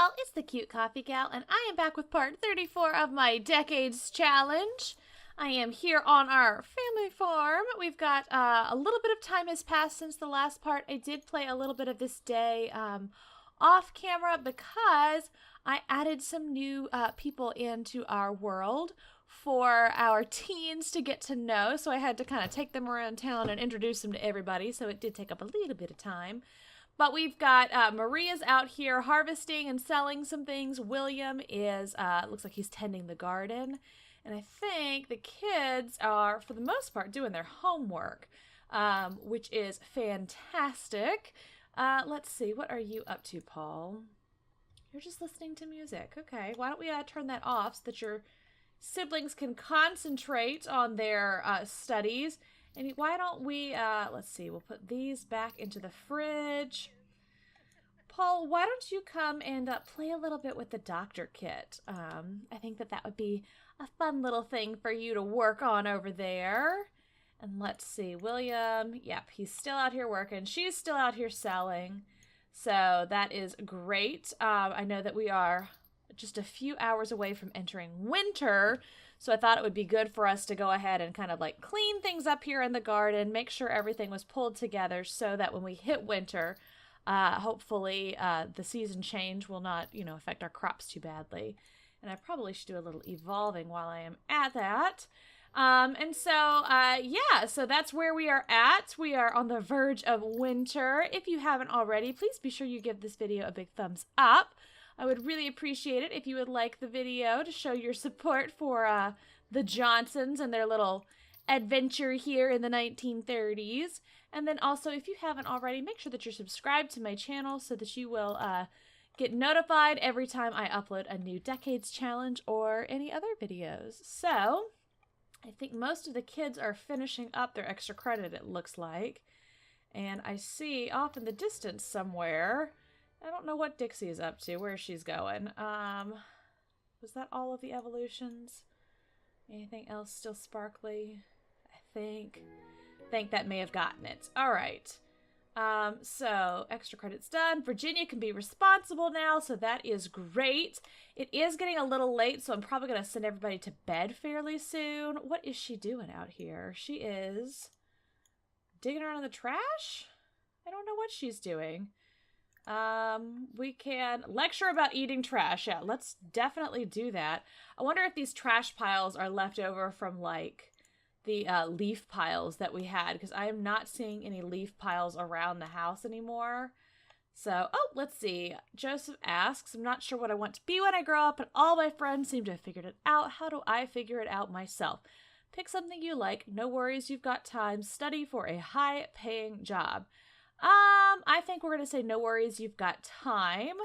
y'all, it's the Cute Coffee Gal, and I am back with part 34 of my Decades Challenge. I am here on our family farm. We've got a little bit of time has passed since the last part. I did play a little bit of this day off camera because I added some new people into our world for our teens to get to know, so I had to kind of take them around town and introduce them to everybody, so it did take up a little bit of time. But we've got Maria's out here harvesting and selling some things. William is, looks like he's tending the garden. And I think the kids are, for the most part, doing their homework, which is fantastic. Let's see, what are you up to, Paul? You're just listening to music. Okay, why don't we turn that off so that your siblings can concentrate on their studies. And why don't we, let's see, we'll put these back into the fridge. Paul, why don't you come and play a little bit with the doctor kit? I think that would be a fun little thing for you to work on over there. And let's see, William, yep, he's still out here working. She's still out here selling. So that is great. I know that we are just a few hours away from entering winter, so I thought it would be good for us to go ahead and kind of like clean things up here in the garden, make sure everything was pulled together so that when we hit winter, hopefully the season change will not, affect our crops too badly. And I probably should do a little evolving while I am at that. So that's where we are at. We are on the verge of winter. If you haven't already, please be sure you give this video a big thumbs up. I would really appreciate it if you would like the video to show your support for the Johnsons and their little adventure here in the 1930s. And then also, if you haven't already, make sure that you're subscribed to my channel so that you will get notified every time I upload a new Decades Challenge or any other videos. So, I think most of the kids are finishing up their extra credit, it looks like. And I see off in the distance somewhere, I don't know what Dixie is up to, where she's going. Was that all of the evolutions? Anything else still sparkly? I think that may have gotten it. All right. So extra credit's done. Virginia can be responsible now, so that is great. It is getting a little late, so I'm probably going to send everybody to bed fairly soon. What is she doing out here? She is digging around in the trash? I don't know what she's doing. We can lecture about eating trash. Yeah, let's definitely do that. I wonder if these trash piles are left over from, like, the leaf piles that we had, because I am not seeing any leaf piles around the house anymore. So, let's see. Joseph asks, I'm not sure what I want to be when I grow up, but all my friends seem to have figured it out. How do I figure it out myself? Pick something you like. No worries, you've got time. Study for a high-paying job. I think we're going to say no worries, you've got time.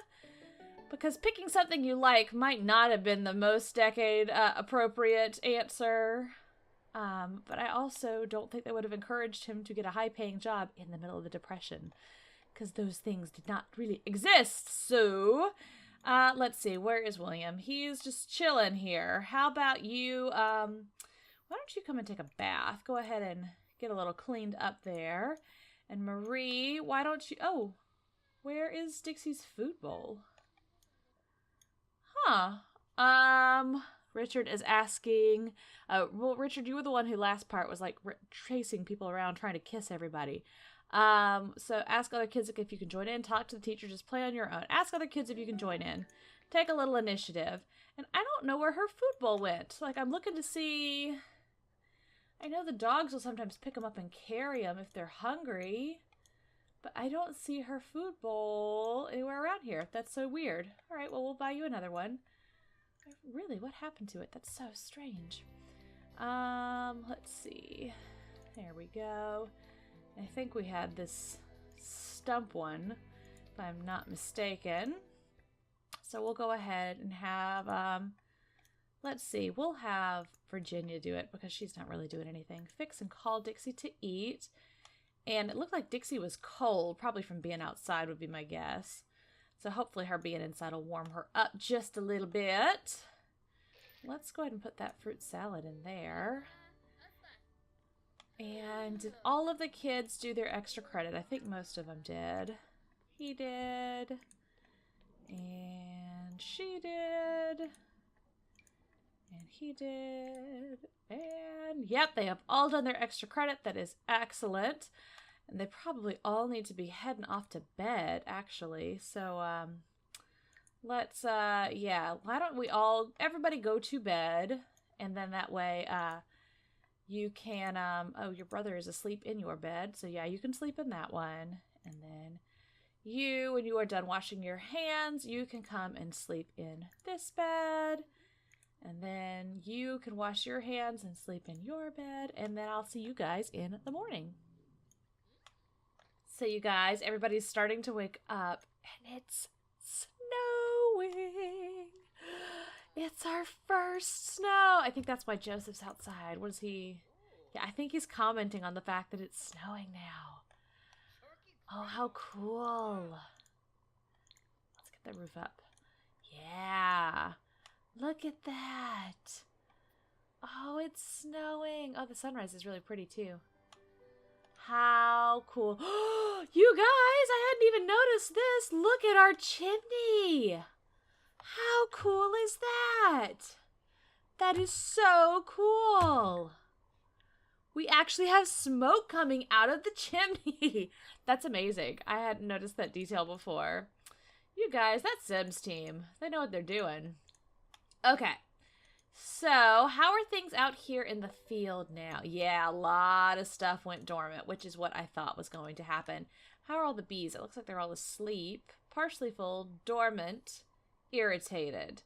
Because picking something you like might not have been the most decade appropriate answer. But I also don't think they would have encouraged him to get a high-paying job in the middle of the Depression. Because those things did not really exist. So, let's see, where is William? He's just chilling here. How about you, why don't you come and take a bath? Go ahead and get a little cleaned up there. And Marie, why don't you... Oh, where is Dixie's food bowl? Richard is asking... well, Richard, you were the one who last part was, like, chasing people around trying to kiss everybody. So ask other kids if you can join in. Talk to the teacher. Just play on your own. Ask other kids if you can join in. Take a little initiative. And I don't know where her food bowl went. Like, I'm looking to see... I know the dogs will sometimes pick them up and carry them if they're hungry, but I don't see her food bowl anywhere around here. That's so weird. All right, well, we'll buy you another one. Really, what happened to it? That's so strange. Let's see. There we go. I think we had this stump one, if I'm not mistaken. So we'll go ahead and have, let's see, we'll have Virginia do it because she's not really doing anything. Fix and call Dixie to eat. And it looked like Dixie was cold, probably from being outside would be my guess. So hopefully her being inside will warm her up just a little bit. Let's go ahead and put that fruit salad in there. And did all of the kids do their extra credit? I think most of them did. He did. And she did. And he did. And yep, they have all done their extra credit. That is excellent. And they probably all need to be heading off to bed, actually. So, let's, yeah, why don't we all, everybody go to bed. And then that way, you can, oh, your brother is asleep in your bed. So yeah, you can sleep in that one. And then you, when you are done washing your hands, you can come and sleep in this bed. And then you can wash your hands and sleep in your bed. And then I'll see you guys in the morning. So you guys, everybody's starting to wake up and it's snowing. It's our first snow. I think that's why Joseph's outside. What is he? Yeah, I think he's commenting on the fact that it's snowing now. Oh, how cool. Let's get the roof up. Yeah. Look at that. Oh, it's snowing. Oh, the sunrise is really pretty too. How cool. You guys, I hadn't even noticed this. Look at our chimney. How cool is that? That is so cool. We actually have smoke coming out of the chimney. That's amazing. I hadn't noticed that detail before. You guys, that Sims team. They know what they're doing. Okay. So, how are things out here in the field now? Yeah, a lot of stuff went dormant, which is what I thought was going to happen. How are all the bees? It looks like they're all asleep. Partially full, dormant, irritated.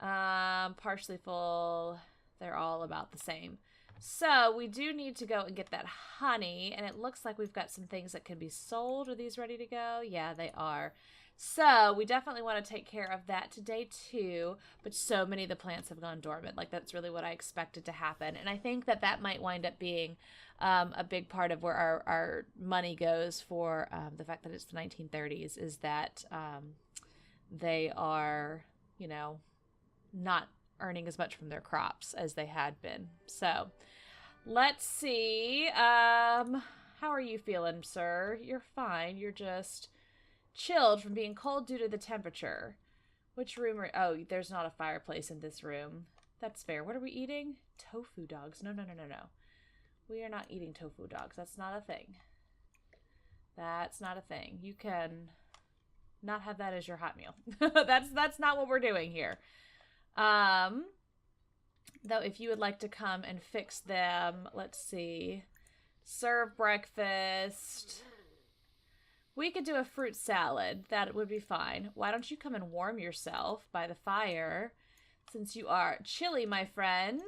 Partially full, they're all about the same. So, we do need to go and get that honey, and it looks like we've got some things that can be sold. Are these ready to go? Yeah, they are. So, we definitely want to take care of that today, too. But so many of the plants have gone dormant. Like, that's really what I expected to happen. And I think that that might wind up being a big part of where our money goes for the fact that it's the 1930s, is that they are, you know, not earning as much from their crops as they had been. So, let's see. How are you feeling, sir? You're fine. You're just chilled from being cold due to the temperature. Which room are... Oh, there's not a fireplace in this room. That's fair. What are we eating? Tofu dogs. No. We are not eating tofu dogs. That's not a thing. That's not a thing. You can not have that as your hot meal. That's not what we're doing here. Though if you would like to come and fix them, let's see. Serve breakfast. We could do a fruit salad. That would be fine. Why don't you come and warm yourself by the fire, since you are chilly, my friend.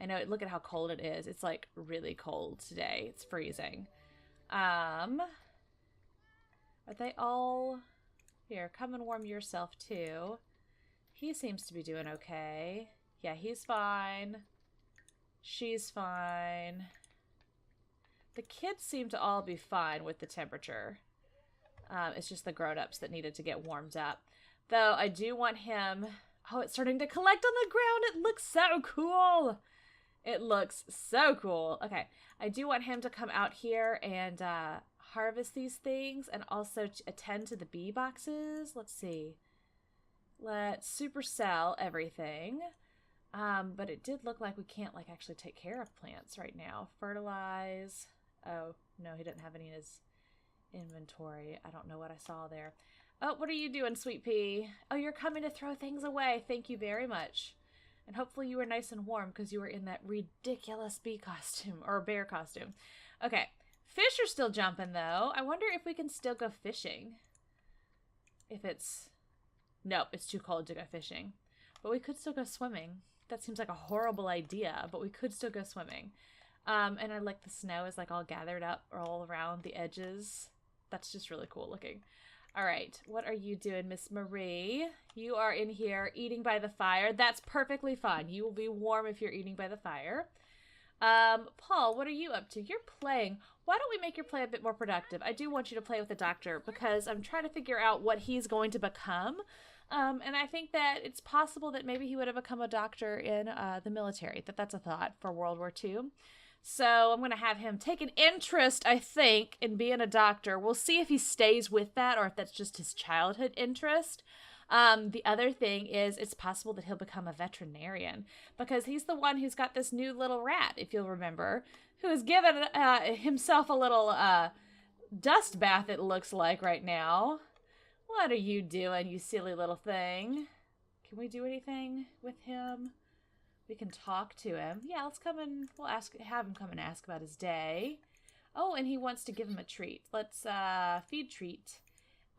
I know, look at how cold it is. It's like really cold today. It's freezing. Are they all... Here, come and warm yourself too. He seems to be doing okay. Yeah, he's fine. She's fine. The kids seem to all be fine with the temperature. It's just the grown-ups that needed to get warmed up. Though I do want him... Oh, it's starting to collect on the ground. It looks so cool. It looks so cool. Okay, I do want him to come out here and harvest these things and also attend to the bee boxes. Let's see. Let's supercell everything. But it did look like we can't like actually take care of plants right now. Fertilize. Oh, no, he didn't have any in his inventory. I don't know what I saw there. Oh, what are you doing, Sweet Pea? Oh, you're coming to throw things away. Thank you very much. And hopefully you were nice and warm because you were in that ridiculous bee costume or bear costume. Okay, fish are still jumping though. I wonder if we can still go fishing. If it's... Nope, it's too cold to go fishing. But we could still go swimming. That seems like a horrible idea, but we could still go swimming. And I like the snow is like all gathered up all around the edges. That's just really cool looking. All right, what are you doing, Miss Marie? You are in here eating by the fire. That's perfectly fine. You will be warm if you're eating by the fire. Paul, what are you up to? You're playing. Why don't we make your play a bit more productive? I do want you to play with the doctor because I'm trying to figure out what he's going to become. And I think that it's possible that maybe he would have become a doctor in the military. That's a thought for World War II. So I'm going to have him take an interest, I think, in being a doctor. We'll see if he stays with that or if that's just his childhood interest. The other thing is it's possible that he'll become a veterinarian because he's the one who's got this new little rat, if you'll remember, who has given himself a little dust bath, it looks like right now. What are you doing, you silly little thing? Can we do anything with him? We can talk to him. Yeah, let's come and we'll have him come and ask about his day. Oh, and he wants to give him a treat. Let's feed treat.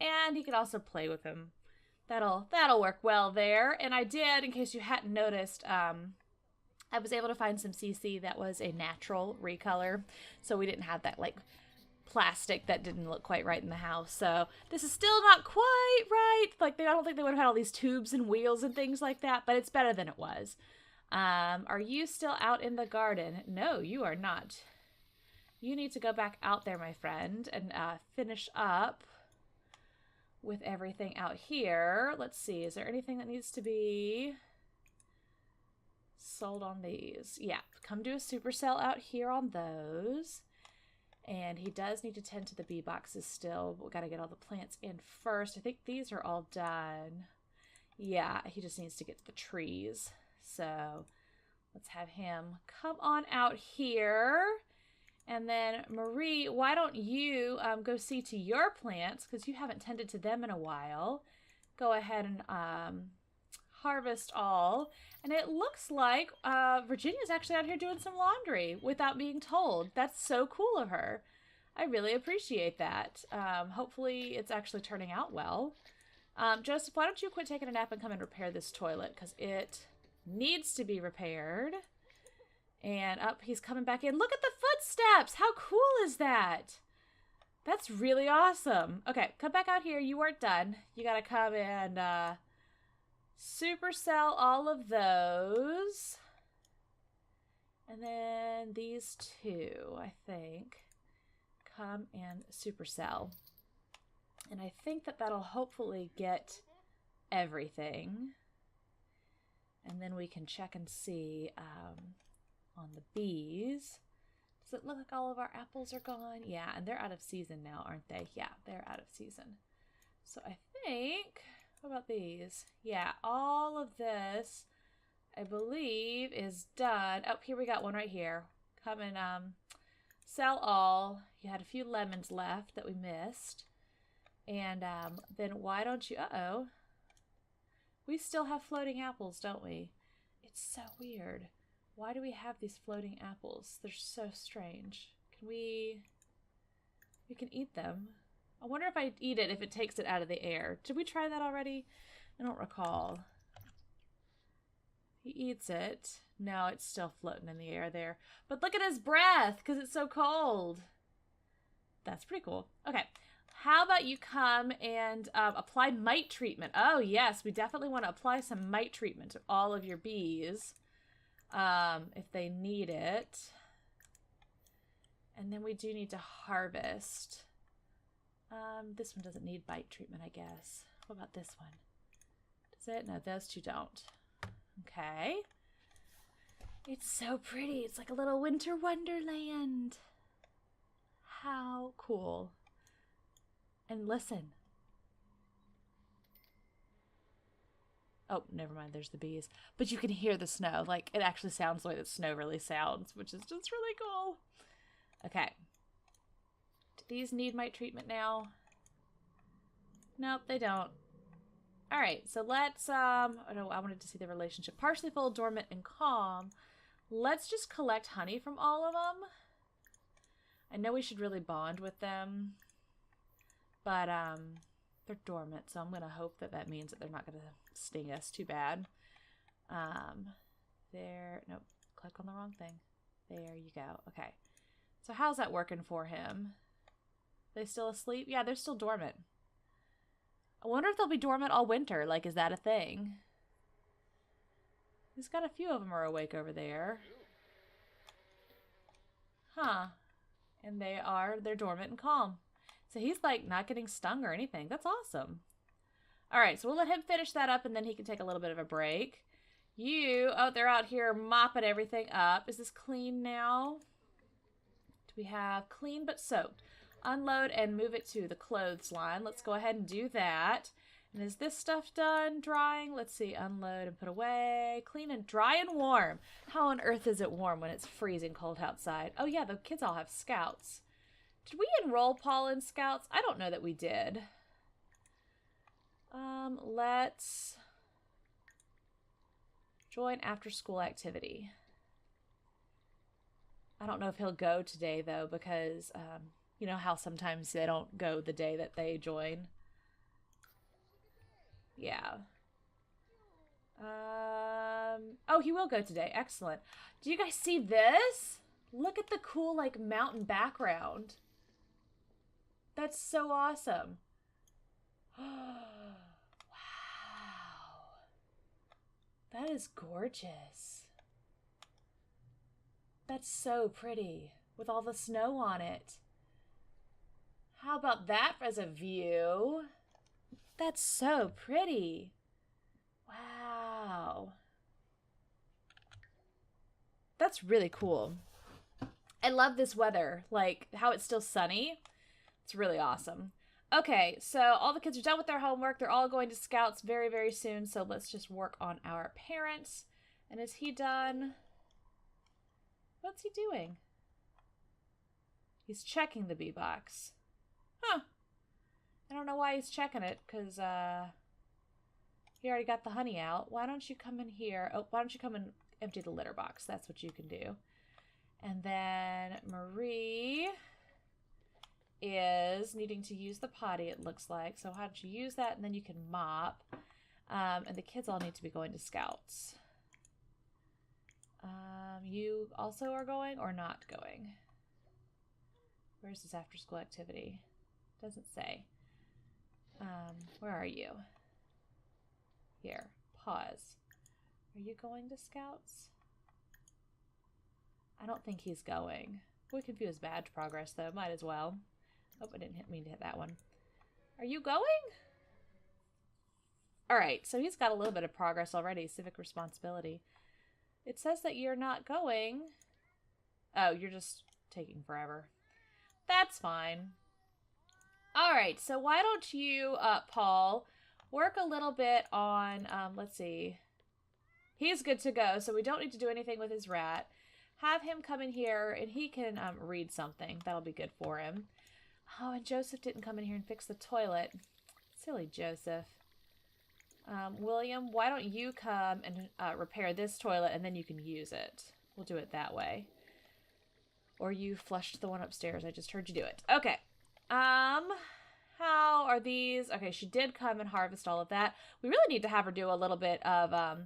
And he can also play with him. That'll work well there. And I did, in case you hadn't noticed, I was able to find some CC that was a natural recolor. So we didn't have that like plastic that didn't look quite right in the house. So this is still not quite right. Like I don't think they would have had all these tubes and wheels and things like that, but it's better than it was. Are you still out in the garden? No, you are not. You need to go back out there, my friend, and finish up with everything out here. Let's see. Is there anything that needs to be sold on these? Yeah. Come do a supercell out here on those. And he does need to tend to the bee boxes still. But we got to get all the plants in first. I think these are all done. Yeah. He just needs to get to the trees. So let's have him come on out here. And then, Marie, why don't you go see to your plants, because you haven't tended to them in a while. Go ahead and harvest all. And it looks like Virginia's actually out here doing some laundry without being told. That's so cool of her. I really appreciate that. Hopefully it's actually turning out well. Joseph, why don't you quit taking a nap and come and repair this toilet, because it needs to be repaired. And up, he's coming back in. Look at the footsteps. How cool is that? That's really awesome. Okay, come back out here. You weren't done. You got to come and supercell all of those. And then these two, I think, come and supercell. And I think that that'll hopefully get everything. And then we can check and see on the bees. Does it look like all of our apples are gone? Yeah, and they're out of season now, aren't they? Yeah, they're out of season. So I think, what about these? Yeah, all of this, I believe, is done. Oh, here we got one right here. Come and sell all. You had a few lemons left that we missed. And then why don't you, uh-oh. We still have floating apples, don't we? It's so weird. Why do we have these floating apples? They're so strange. We can eat them. I wonder if I eat it, if it takes it out of the air. Did we try that already? I don't recall. He eats it. No, it's still floating in the air there. But look at his breath, because it's so cold. That's pretty cool. Okay. How about you come and apply mite treatment? Oh, yes. We definitely want to apply some mite treatment to all of your bees. If they need it. And then we do need to harvest. This one doesn't need bite treatment, I guess. What about this one? Does it? No, those two don't. Okay. It's so pretty. It's like a little winter wonderland. How cool. And listen. Oh, never mind. There's the bees. But you can hear the snow. Like, it actually sounds the way that snow really sounds, which is just really cool. Okay. Do these need mite treatment now? Nope, they don't. All right, so let's, oh no, I wanted to see the relationship. Partially full, dormant, and calm. Let's just collect honey from all of them. I know we should really bond with them, but, they're dormant, so I'm going to hope that that means that they're not going to sting us too bad. Nope, click on the wrong thing. There you go. Okay. So how's that working for him? They still asleep? Yeah, they're still dormant. I wonder if they'll be dormant all winter. Like, is that a thing? He's got a few of them are awake over there. Huh. And they're dormant and calm. So he's like not getting stung or anything. That's awesome. All right, so we'll let him finish that up and then he can take a little bit of a break. They're out here mopping everything up. Is this clean now? Do we have clean but soaked? Unload and move it to the clothes line. Let's go ahead and do that. And is this stuff done drying? Let's see. Unload and put away. Clean and dry and warm. How on earth is it warm when it's freezing cold outside? Oh yeah, the kids all have scouts. Did we enroll Paul in scouts? I don't know that we did. Let's join after school activity. I don't know if he'll go today though, because you know how sometimes they don't go the day that they join. Yeah. Oh, he will go today. Excellent. Do you guys see this? Look at the cool, like, mountain background. That's so awesome. Wow. That is gorgeous. That's so pretty with all the snow on it. How about that as a view? That's so pretty. Wow. That's really cool. I love this weather, like how it's still sunny. It's really awesome. Okay, so all the kids are done with their homework. They're all going to scouts very, very soon. So let's just work on our parents. And is he done? What's he doing? He's checking the bee box. Huh. I don't know why he's checking it, because he already got the honey out. Why don't you come in here? Oh, why don't you come and empty the litter box? That's what you can do. And then Marie is needing to use the potty, it looks like. So how don't you use that, and then you can mop. And the kids all need to be going to scouts. You also are going or not going? Where's this after school activity? Doesn't say. Where are you? Here. Pause. Are you going to scouts? I don't think he's going. We can view his badge progress though. Might as well. Oh, I didn't mean to hit that one. Are you going? Alright, so he's got a little bit of progress already. Civic responsibility. It says that you're not going. Oh, you're just taking forever. That's fine. Alright, so why don't you, Paul, work a little bit on, let's see. He's good to go, so we don't need to do anything with his rat. Have him come in here, and he can read something. That'll be good for him. Oh, and Joseph didn't come in here and fix the toilet. Silly Joseph. William, why don't you come and repair this toilet, and then you can use it. We'll do it that way. Or you flushed the one upstairs. I just heard you do it. Okay. How are these? Okay, she did come and harvest all of that. We really need to have her do a little bit of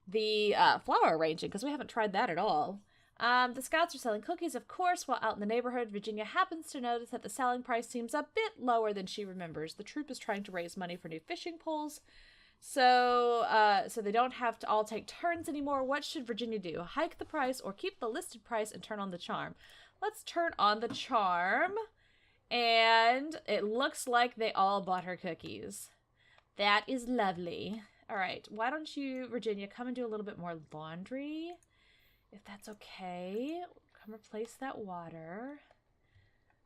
the flower arranging, because we haven't tried that at all. The scouts are selling cookies, of course, while out in the neighborhood. Virginia happens to notice that the selling price seems a bit lower than she remembers. The troop is trying to raise money for new fishing poles, so they don't have to all take turns anymore. What should Virginia do? Hike the price or keep the listed price and turn on the charm? Let's turn on the charm. And it looks like they all bought her cookies. That is lovely. All right, why don't you, Virginia, come and do a little bit more laundry, if that's okay. Come replace that water.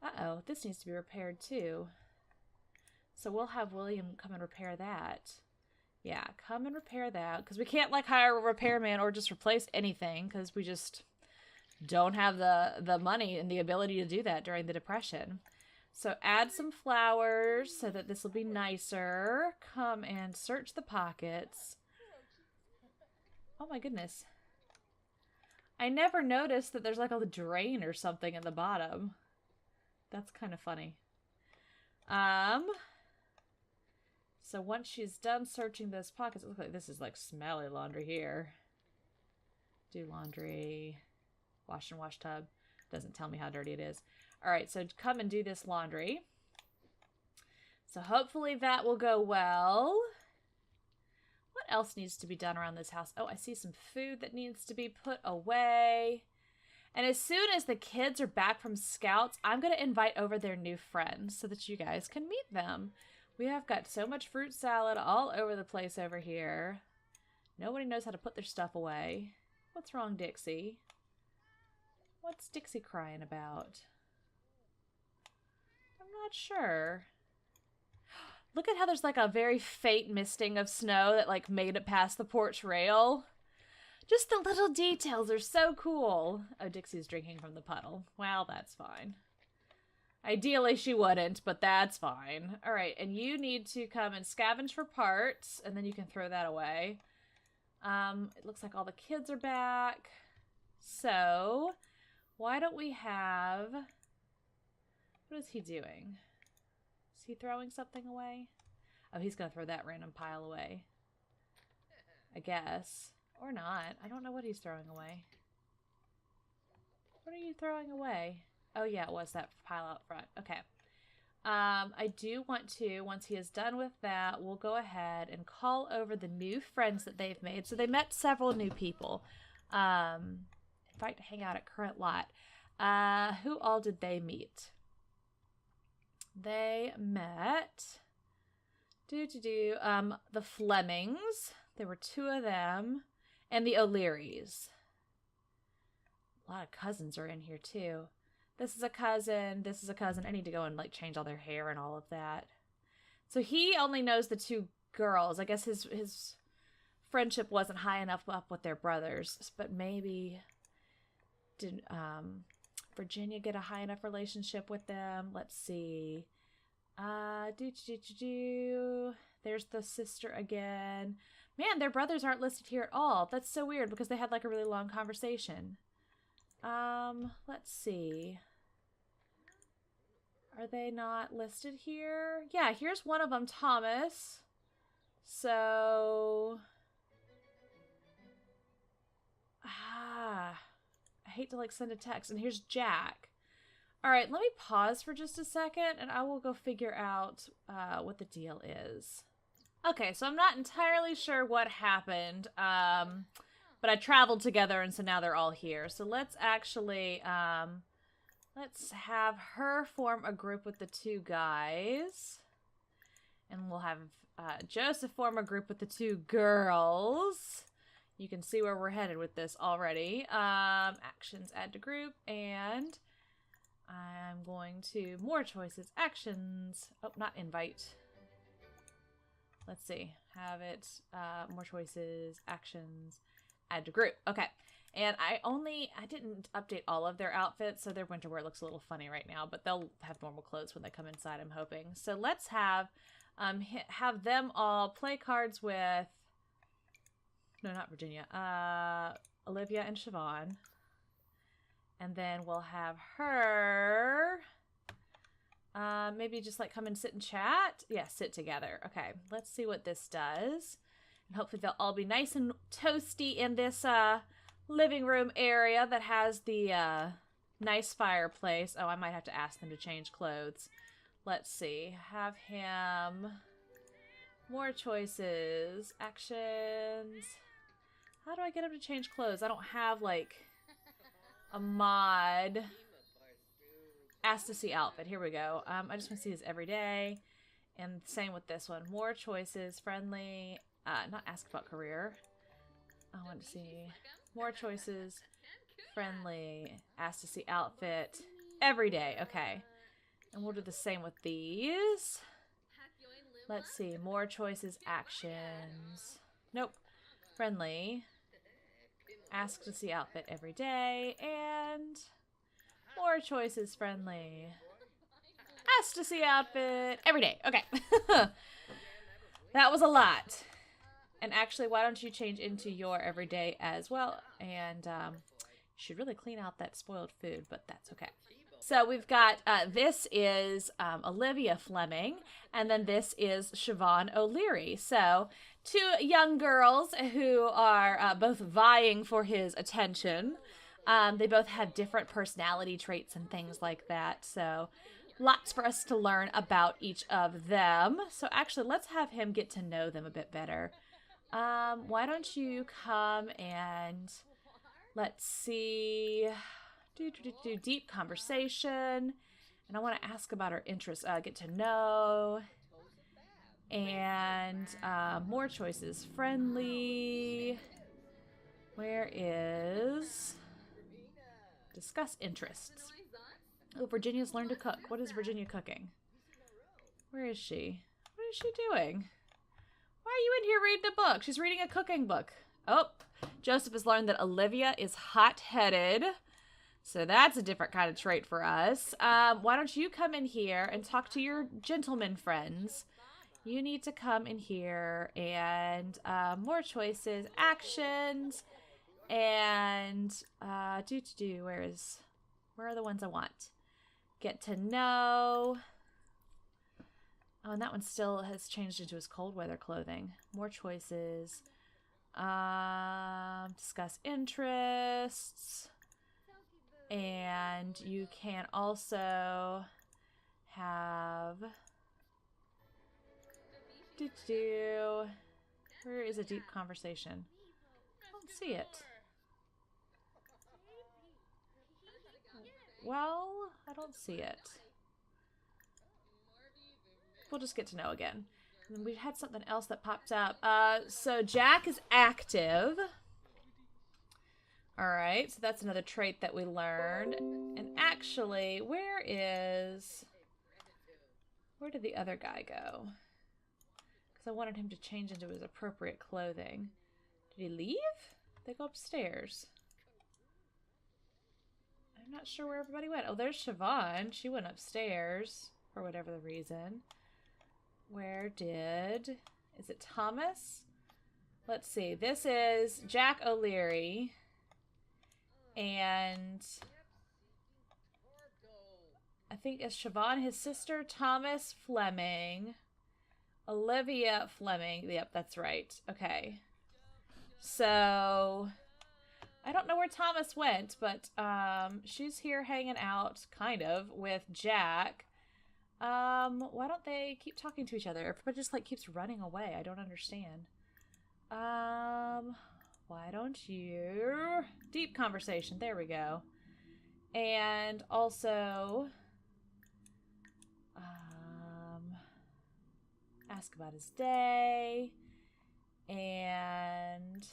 Uh-oh, this needs to be repaired too. So we'll have William come and repair that. Yeah, come and repair that, because we can't, like, hire a repairman or just replace anything, because we just don't have the money and the ability to do that during the Depression. So add some flowers so that this will be nicer. Come and search the pockets. Oh my goodness. I never noticed that there's like a drain or something in the bottom. That's kind of funny. So once she's done searching those pockets, it looks like this is like smelly laundry here. Do laundry. Wash and wash tub. Doesn't tell me how dirty it is. Alright, so come and do this laundry. So hopefully that will go well. What else needs to be done around this house? Oh, I see some food that needs to be put away. And as soon as the kids are back from scouts, I'm going to invite over their new friends so that you guys can meet them. We have got so much fruit salad all over the place over here. Nobody knows how to put their stuff away. What's wrong, Dixie? What's Dixie crying about? I'm not sure. Look at how there's like a very faint misting of snow that like made it past the porch rail. Just the little details are so cool. Oh, Dixie's drinking from the puddle. Well, that's fine. Ideally, she wouldn't, but that's fine. All right, and you need to come and scavenge for parts, and then you can throw that away. It looks like all the kids are back. So, why don't we have... What is he doing? Is he throwing something away? Oh, he's going to throw that random pile away. I guess. Or not. I don't know what he's throwing away. What are you throwing away? Oh, yeah, it was that pile out front. Okay. I do want to, once he is done with that, we'll go ahead and call over the new friends that they've made. So they met several new people. Invite to hang out at current lot. Who all did they meet? They met... the Flemings. There were 2 of them. And the O'Learys. A lot of cousins are in here, too. This is a cousin. This is a cousin. I need to go and, like, change all their hair and all of that. So he only knows the 2 girls. I guess his friendship wasn't high enough up with their brothers. But maybe... Did Virginia get a high enough relationship with them? Let's see. There's the sister again. Man, their brothers aren't listed here at all. That's so weird because they had like a really long conversation. Let's see. Are they not listed here? Yeah, here's one of them, Thomas. So... I hate to like send a text. And here's Jack. All right, let me pause for just a second and I will go figure out what the deal is. Okay, so I'm not entirely sure what happened, but I traveled together and so now they're all here. So let's actually, let's have her form a group with the 2 guys. And we'll have Joseph form a group with the 2 girls. You can see where we're headed with this already. Actions, add to group, and I'm going to more choices, actions. Oh, not invite. Let's see. Have it, more choices, actions, add to group. Okay. And I didn't update all of their outfits, so their winter wear looks a little funny right now, but they'll have normal clothes when they come inside, I'm hoping. So let's have them all play cards with... No, not Virginia. Olivia and Siobhan. And then we'll have her... maybe just like come and sit and chat? Yeah, sit together. Okay, let's see what this does. And hopefully they'll all be nice and toasty in this living room area that has the nice fireplace. Oh, I might have to ask them to change clothes. Let's see. Have him... More choices. Actions. How do I get him to change clothes? I don't have, like, a mod. Ask to see outfit. Here we go. I just want to see his everyday. And same with this one. More choices. Friendly. Not ask about career. I want to see more choices. Friendly. Ask to see outfit. Everyday. Okay. And we'll do the same with these. Let's see. More choices. Actions. Nope. Friendly. Ask to see outfit every day. And more choices. Friendly. Ask to see outfit every day. Okay. That was a lot. And actually, why don't you change into your everyday as well? And you should really clean out that spoiled food, but that's okay. So we've got, this is Olivia Fleming, and then this is Siobhan O'Leary. So 2 young girls who are both vying for his attention. They both have different personality traits and things like that. So lots for us to learn about each of them. So actually, let's have him get to know them a bit better. Why don't you come and let's see... Do deep conversation, and I want to ask about her interests. Get to know, and more choices. Friendly. Where is discuss interests? Oh, Virginia's learned to cook. What is Virginia cooking? Where is she? What is she doing? Why are you in here reading a book? She's reading a cooking book. Oh, Joseph has learned that Olivia is hot-headed. So that's a different kind of trait for us. Why don't you come in here and talk to your gentleman friends? You need to come in here and more choices, actions, and where are the ones I want? Get to know. Oh, and that one still has changed into his cold weather clothing. More choices. Discuss interests. And you can also have... Where is a deep conversation? I don't see it. Well, I don't see it. We'll just get to know again. And then we had something else that popped up. So Jack is active. Alright, so that's another trait that we learned. And actually, where did the other guy go? Because I wanted him to change into his appropriate clothing. Did he leave? They go upstairs. I'm not sure where everybody went. Oh, there's Siobhan. She went upstairs for whatever the reason. Is it Thomas? Let's see. This is Jack O'Leary. And I think it's Siobhan, his sister, Thomas Fleming, Olivia Fleming. Yep, that's right. Okay. So I don't know where Thomas went, but she's here hanging out, kind of, with Jack. Why don't they keep talking to each other? Everybody just, like, keeps running away. I don't understand. Why don't you... Deep conversation. There we go. And also... ask about his day. And...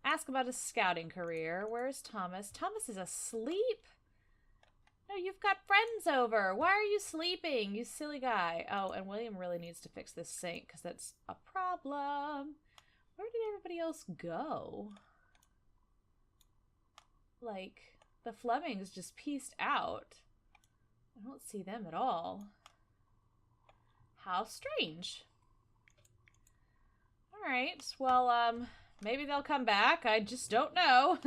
ask about his scouting career. Where's Thomas? Thomas is asleep? No, you've got friends over. Why are you sleeping, you silly guy? Oh, and William really needs to fix this sink because that's a problem. Where did everybody else go? Like, the Flemings just pieced out. I don't see them at all. How strange. Alright, well, maybe they'll come back. I just don't know.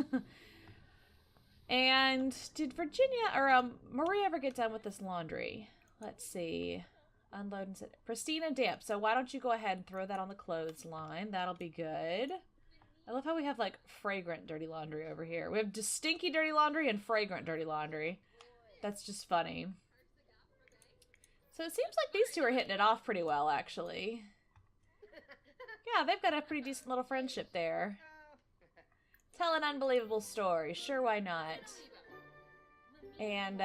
And did Virginia or Marie ever get done with this laundry? Let's see. Unload and sit. Pristine and damp. So why don't you go ahead and throw that on the clothesline? That'll be good. I love how we have, like, fragrant dirty laundry over here. We have just stinky dirty laundry and fragrant dirty laundry. That's just funny. So it seems like these two are hitting it off pretty well, actually. Yeah, they've got a pretty decent little friendship there. Tell an unbelievable story. Sure, why not? And,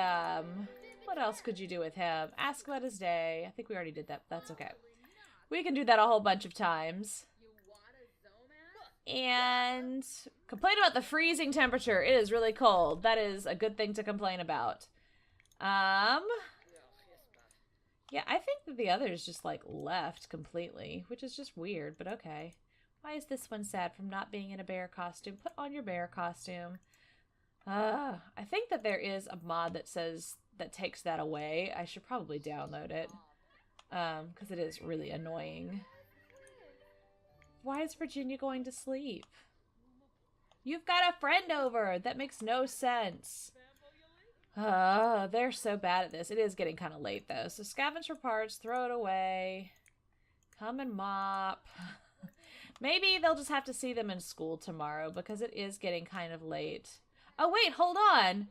what else could you do with him? Ask about his day. I think we already did that. That's okay. We can do that a whole bunch of times. And complain about the freezing temperature. It is really cold. That is a good thing to complain about. Yeah, I think that the others just, like, left completely, which is just weird, but okay. Why is this one sad from not being in a bear costume? Put on your bear costume. I think that there is a mod that takes that away. I should probably download it. Because it is really annoying. Why is Virginia going to sleep? You've got a friend over! That makes no sense. They're so bad at this. It is getting kind of late, though. So scavenge for parts, throw it away. Come and mop. Maybe they'll just have to see them in school tomorrow because it is getting kind of late. Oh, wait, hold on.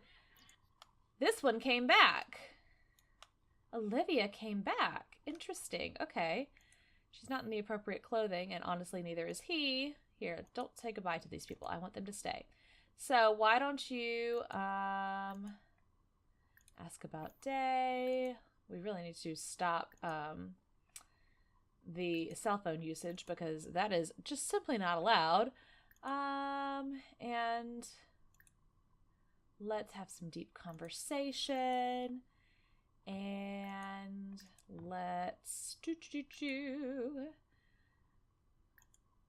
This one came back. Olivia came back. Interesting. Okay. She's not in the appropriate clothing, and honestly, neither is he. Here, don't say goodbye to these people. I want them to stay. So why don't you ask about day? We really need to stop the cell phone usage because that is just simply not allowed. And let's have some deep conversation. And let's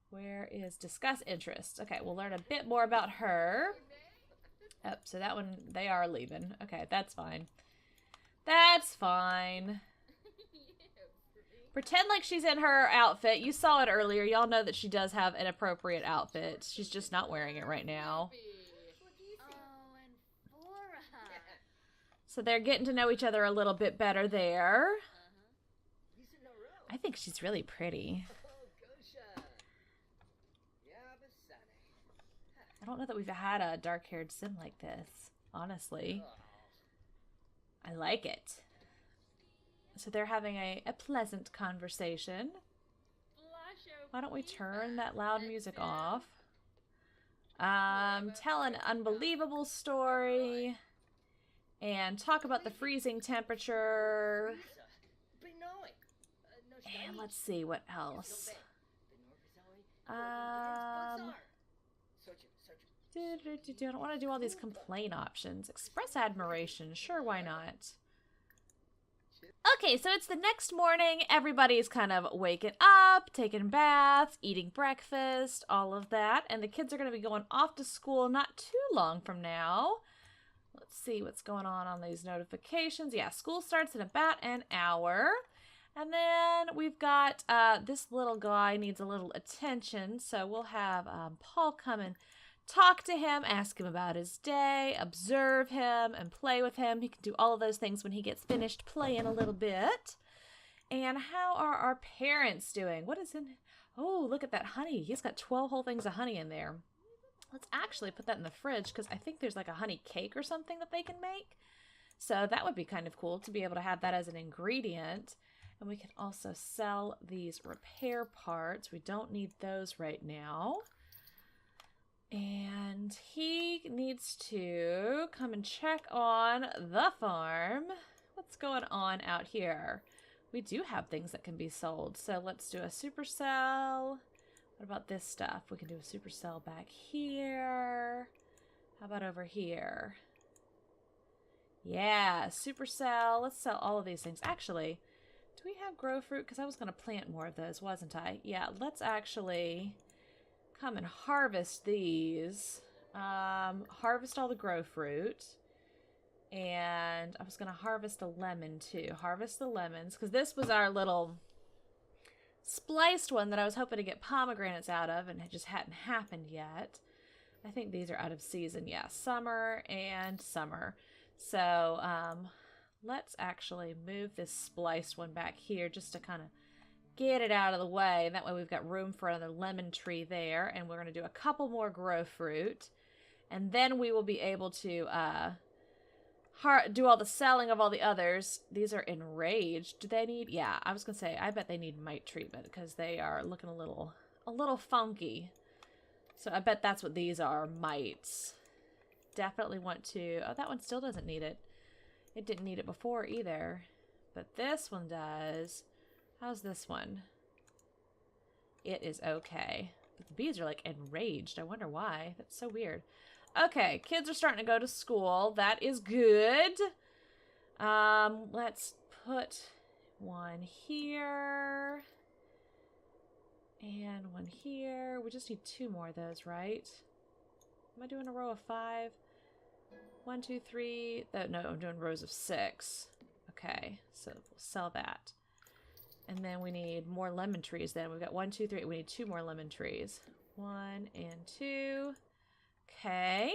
where is discuss interests? Okay, we'll learn a bit more about her. Oh, so that one, they are leaving. Okay, that's fine. That's fine. Pretend like she's in her outfit. You saw it earlier. Y'all know that she does have an appropriate outfit. She's just not wearing it right now. So they're getting to know each other a little bit better there. I think she's really pretty. I don't know that we've had a dark-haired sim like this, honestly. I like it. So they're having a pleasant conversation. Why don't we turn that loud music off? Tell an unbelievable story. And talk about the freezing temperature. And let's see what else. I don't want to do all these complain options. Express admiration. Sure, why not? Okay, so it's the next morning. Everybody's kind of waking up, taking baths, eating breakfast, all of that. And the kids are going to be going off to school not too long from now. Let's see what's going on these notifications. Yeah, school starts in about an hour. And then we've got this little guy needs a little attention. So we'll have Paul come and talk to him, ask him about his day, observe him, and play with him. He can do all of those things when he gets finished playing a little bit. And how are our parents doing? What is in... Oh, look at that honey. He's got 12 whole things of honey in there. Let's actually put that in the fridge because I think there's like a honey cake or something that they can make. So that would be kind of cool to be able to have that as an ingredient. And we can also sell these repair parts. We don't need those right now. And he needs to come and check on the farm. What's going on out here? We do have things that can be sold. So let's do a supercell. What about this stuff? We can do a supercell back here. How about over here? Yeah, supercell. Let's sell all of these things. Actually, do we have grow fruit? Because I was going to plant more of those, wasn't I? Yeah, let's actually... come and harvest these. Harvest all the grow fruit. And I was going to harvest a lemon too. Harvest the lemons. Because this was our little spliced one that I was hoping to get pomegranates out of. And it just hadn't happened yet. I think these are out of season. Yeah, summer and summer. So let's actually move this spliced one back here just to kind of get it out of the way. And that way we've got room for another lemon tree there. And we're going to do a couple more grow fruit. And then we will be able to do all the selling of all the others. These are enraged. Do they need... Yeah, I was going to say, I bet they need mite treatment because they are looking a little funky. So I bet that's what these are, mites. Definitely want to... Oh, that one still doesn't need it. It didn't need it before either. But this one does... How's this one? It is okay. But the bees are like enraged. I wonder why. That's so weird. Okay, kids are starting to go to school. That is good. Let's put one here. And one here. We just need 2 more of those, right? Am I doing a row of 5? 1, 2, 3. No, I'm doing rows of 6. Okay, so we'll sell that. And then we need more lemon trees then. We've got 1, 2, 3. We need 2 more lemon trees. 1 and 2. Okay.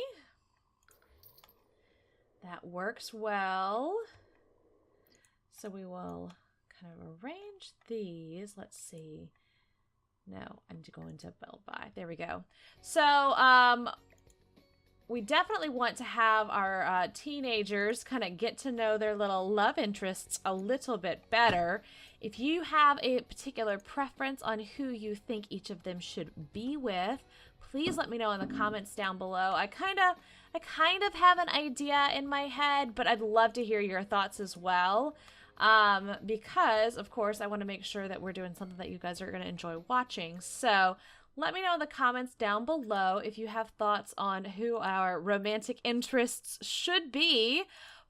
That works well. So we will kind of arrange these. Let's see. No, I need to go into build by. There we go. So, we definitely want to have our teenagers kind of get to know their little love interests a little bit better. If you have a particular preference on who you think each of them should be with, please let me know in the comments down below. I kind of have an idea in my head, but I'd love to hear your thoughts as well. Because, of course, I want to make sure that we're doing something that you guys are going to enjoy watching. So let me know in the comments down below if you have thoughts on who our romantic interests should be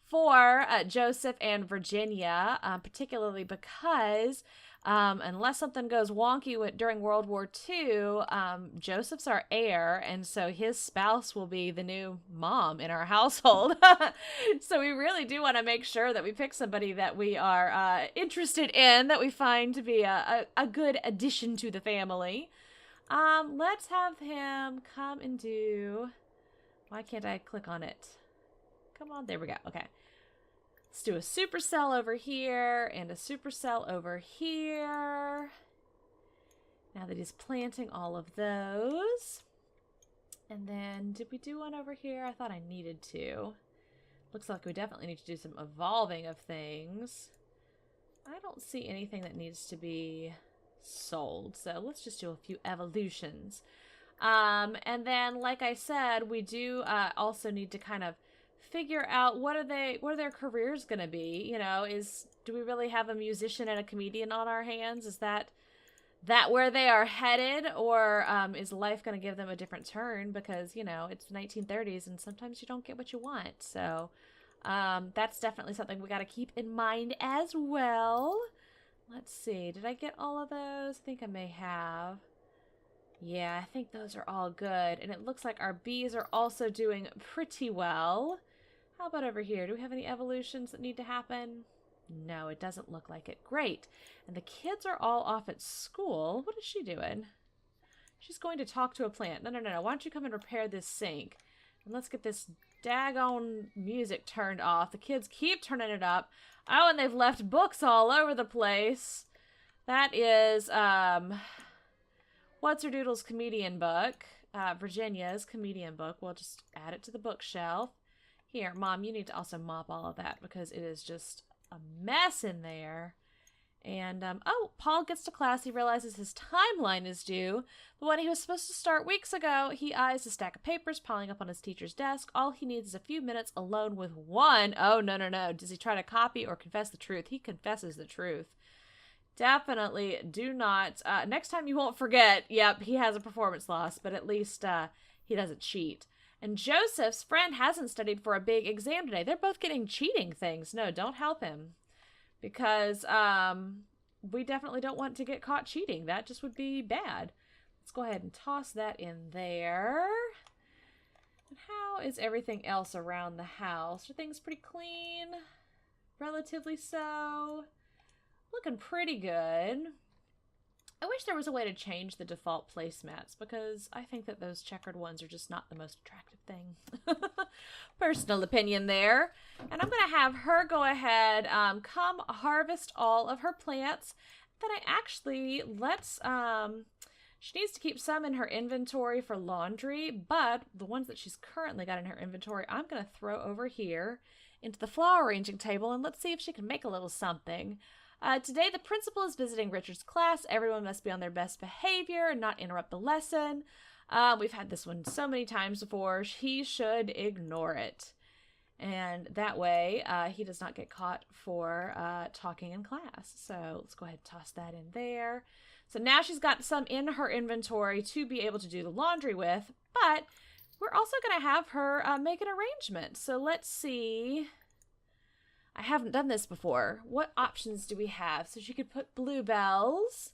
for Joseph and Virginia, particularly because unless something goes wonky during World War II, Joseph's our heir, and so his spouse will be the new mom in our household. So we really do want to make sure that we pick somebody that we are interested in, that we find to be a good addition to the family. Let's have him come and do... Why can't I click on it? Come on, there we go. Okay. Let's do a supercell over here and a supercell over here. Now that he's planting all of those. And then, did we do one over here? I thought I needed to. Looks like we definitely need to do some evolving of things. I don't see anything that needs to be sold, so let's just do a few evolutions. And then, like I said, we do also need to kind of figure out what are their careers going to be. You know, do we really have a musician and a comedian on our hands? Is that where they are headed, or is life going to give them a different turn? Because, you know, it's the 1930s and sometimes you don't get what you want. So that's definitely something we got to keep in mind as well. Let's see, did I get all of those? I think I may have. Yeah, I think those are all good. And it looks like our bees are also doing pretty well. How about over here? Do we have any evolutions that need to happen? No, it doesn't look like it. Great. And the kids are all off at school. What is she doing? She's going to talk to a plant. No. Why don't you come and repair this sink? And let's get this daggone music turned off. The kids keep turning it up. Oh, and they've left books all over the place. That is, What's Her Doodle's comedian book. Virginia's comedian book. We'll just add it to the bookshelf. Here, Mom, you need to also mop all of that because it is just a mess in there. And, oh, Paul gets to class. He realizes his timeline is due. The one he was supposed to start weeks ago. He eyes a stack of papers piling up on his teacher's desk. All he needs is a few minutes alone with one. Oh, no. Does he try to copy or confess the truth? He confesses the truth. Definitely do not. Next time you won't forget. Yep, he has a performance loss, but at least he doesn't cheat. And Joseph's friend hasn't studied for a big exam today. They're both getting cheating things. No, don't help him. Because we definitely don't want to get caught cheating. That just would be bad. Let's go ahead and toss that in there. And how is everything else around the house? Are things pretty clean? Relatively so. Looking pretty good. I wish there was a way to change the default placemats because I think that those checkered ones are just not the most attractive thing. Personal opinion there. And I'm going to have her go ahead, come harvest all of her plants. Then she needs to keep some in her inventory for laundry, but the ones that she's currently got in her inventory, I'm going to throw over here into the flower arranging table, and let's see if she can make a little something. Today, the principal is visiting Richard's class. Everyone must be on their best behavior and not interrupt the lesson. We've had this one so many times before. He should ignore it. And that way, he does not get caught for talking in class. So let's go ahead and toss that in there. So now she's got some in her inventory to be able to do the laundry with. But we're also going to have her make an arrangement. So let's see... I haven't done this before. What options do we have? So she could put bluebells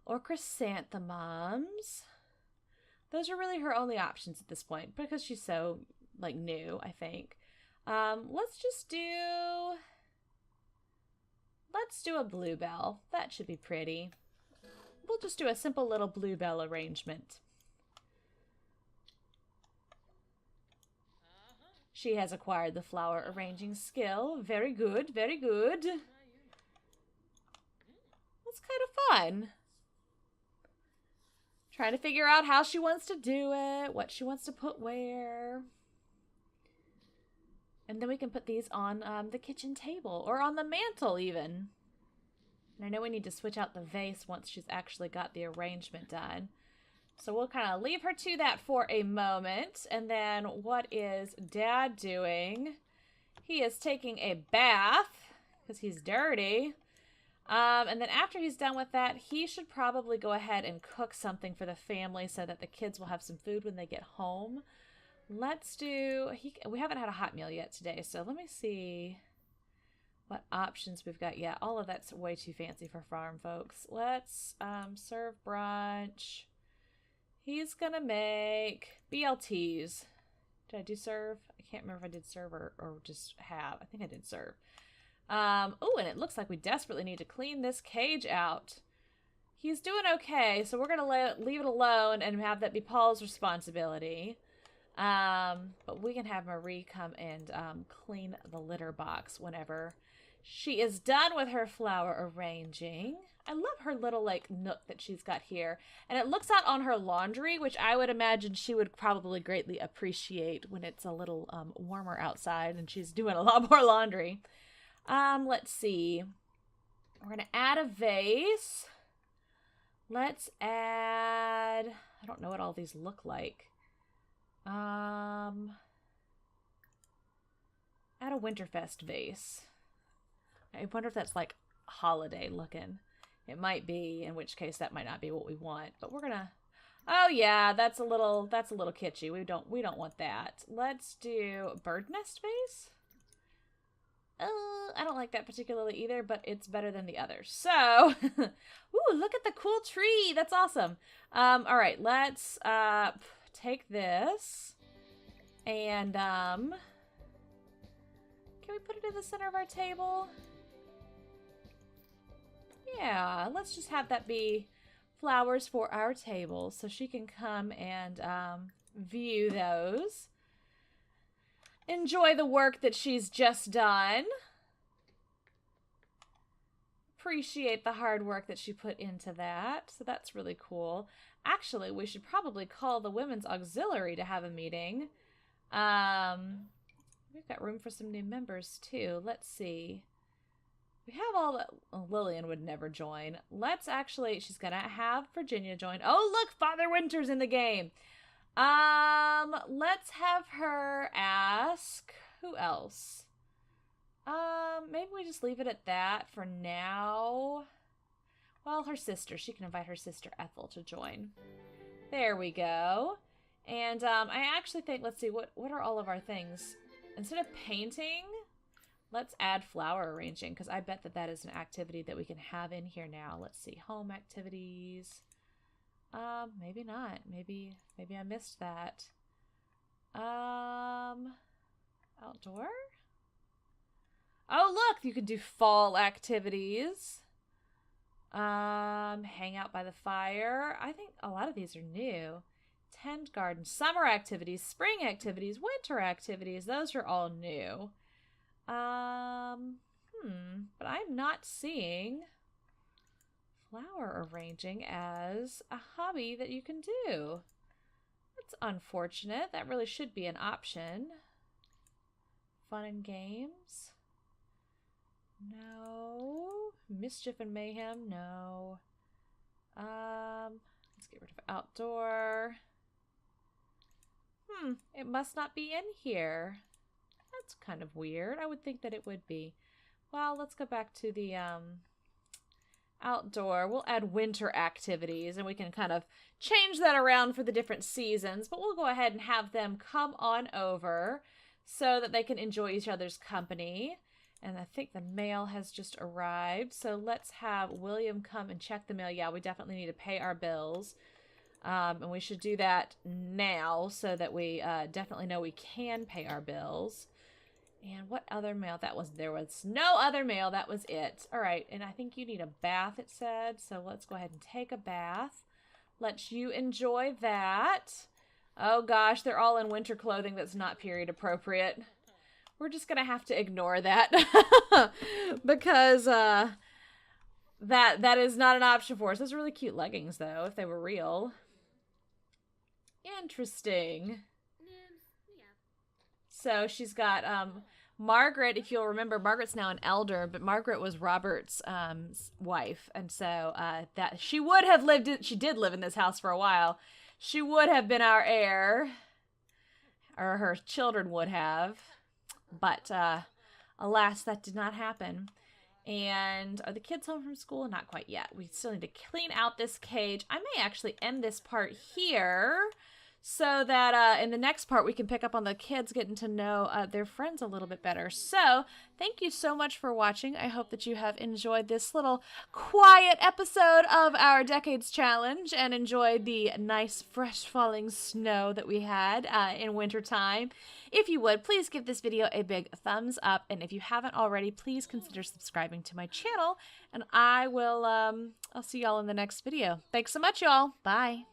or chrysanthemums. Those are really her only options at this point because she's so, like, new, I think. Let's do a bluebell. That should be pretty. We'll just do a simple little bluebell arrangement. She has acquired the flower arranging skill. Very good, very good. That's kind of fun. Trying to figure out how she wants to do it, what she wants to put where. And then we can put these on the kitchen table or on the mantle even. And I know we need to switch out the vase once she's actually got the arrangement done. So we'll kind of leave her to that for a moment. And then what is Dad doing? He is taking a bath because he's dirty. And then after he's done with that, he should probably go ahead and cook something for the family so that the kids will have some food when they get home. Let's do, we haven't had a hot meal yet today, so let me see what options we've got. Yeah, all of that's way too fancy for farm folks. Let's serve brunch. He's gonna make BLTs. Did I do serve? I can't remember if I did serve or just have. I think I did serve. Oh, and it looks like we desperately need to clean this cage out. He's doing okay, so we're gonna leave it alone and have that be Paul's responsibility. But we can have Marie come and clean the litter box whenever she is done with her flower arranging. I love her little like nook that she's got here, and it looks out on her laundry, which I would imagine she would probably greatly appreciate when it's a little warmer outside and she's doing a lot more laundry. Let's see. We're gonna add a vase. Let's add, I don't know what all these look like. Add a Winterfest vase. I wonder if that's like holiday looking. It might be, in which case that might not be what we want. But we're gonna. Oh yeah, that's a little kitschy. We don't want that. Let's do bird nest vase. I don't like that particularly either, but it's better than the others. So, ooh, look at the cool tree. That's awesome. All right, let's take this and can we put it in the center of our table? Yeah, let's just have that be flowers for our table so she can come and view those. Enjoy the work that she's just done. Appreciate the hard work that she put into that. So that's really cool. Actually, we should probably call the Women's Auxiliary to have a meeting. We've got room for some new members too. Let's see. We have all the... Oh, Lillian would never join. Let's actually... She's gonna have Virginia join. Oh, look! Father Winter's in the game. Let's have her ask... Who else? Maybe we just leave it at that for now. Well, her sister. She can invite her sister Ethel to join. There we go. And, I actually think... Let's see, what are all of our things? Instead of painting... Let's add flower arranging, because I bet that is an activity that we can have in here now. Let's see, home activities. Maybe not. Maybe I missed that. Outdoor? Oh, look, you can do fall activities. Hang out by the fire. I think a lot of these are new. Tend garden, summer activities, spring activities, winter activities. Those are all new. But I'm not seeing flower arranging as a hobby that you can do. That's unfortunate. That really should be an option. Fun and games? No. Mischief and mayhem? No. Let's get rid of outdoor. It must not be in here. That's kind of weird. I would think that it would be. Well, let's go back to the outdoor. We'll add winter activities, and we can kind of change that around for the different seasons, but we'll go ahead and have them come on over so that they can enjoy each other's company. And I think the mail has just arrived, so let's have William come and check the mail. Yeah, we definitely need to pay our bills. And we should do that now so that we definitely know we can pay our bills. And what other mail? There was no other mail. That was it. All right. And I think you need a bath, it said. So let's go ahead and take a bath. Let you enjoy that. Oh gosh, they're all in winter clothing that's not period appropriate. We're just going to have to ignore that because that is not an option for us. Those are really cute leggings though, if they were real. Interesting. So she's got Margaret, if you'll remember, Margaret's now an elder, but Margaret was Robert's wife. And so that she did live in this house for a while. She would have been our heir, or her children would have. But alas, that did not happen. And are the kids home from school? Not quite yet. We still need to clean out this cage. I may actually end this part here so that in the next part we can pick up on the kids getting to know their friends a little bit better. So thank you so much for watching. I hope that you have enjoyed this little quiet episode of our Decades Challenge and enjoyed the nice fresh falling snow that we had in wintertime. If you would, please give this video a big thumbs up, and if you haven't already, please consider subscribing to my channel, and I'll see y'all in the next video. Thanks so much, y'all. Bye.